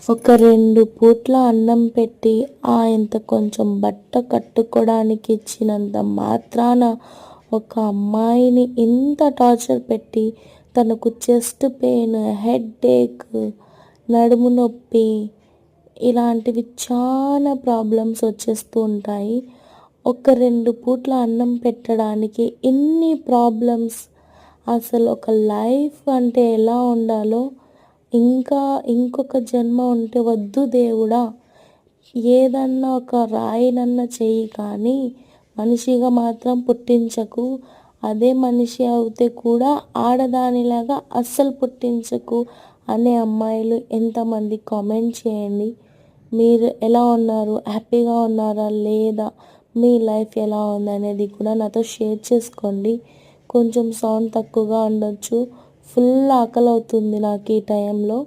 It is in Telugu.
ఒక 2 పూట్ల అన్నం పెట్టి ఇంత కొంచెం బట్ట కట్టుకోవడానికి ఇచ్చినంత మాత్రాన ఒక అమ్మాయిని ఇంత టార్చర్ పెట్టి తనకు చెస్ట్ పెయిన్, హెడేక్, నడుము నొప్పి ఇలాంటివి చాలా ప్రాబ్లమ్స్ వచ్చేస్తూ ఉంటాయి. ఒక 2 పూట్ల అన్నం పెట్టడానికి ఇన్ని ప్రాబ్లమ్స్. అసలు ఒక లైఫ్ అంటే ఎలా ఉండాలో, ఇంకొక జన్మ ఉంటే వద్దు దేవుడా, ఏదన్నా ఒక రాయినన్నా చెయ్యి కానీ మనిషిగా మాత్రం పుట్టించకు. అదే మనిషి అవుతే కూడా ఆడదానిలాగా అస్సలు పుట్టించకు అనే అమ్మాయిలు ఎంతమంది కామెంట్ చేయండి. మీరు ఎలా ఉన్నారు? హ్యాపీగా ఉన్నారా లేదా? మీ లైఫ్ ఎలా ఉందనేది కూడా నాతో షేర్ చేసుకోండి. కొంచెం సౌండ్ తక్కువగా ఉండొచ్చు. ఫుల్ ఆకలి అవుతుంది నాకు ఈ టైంలో.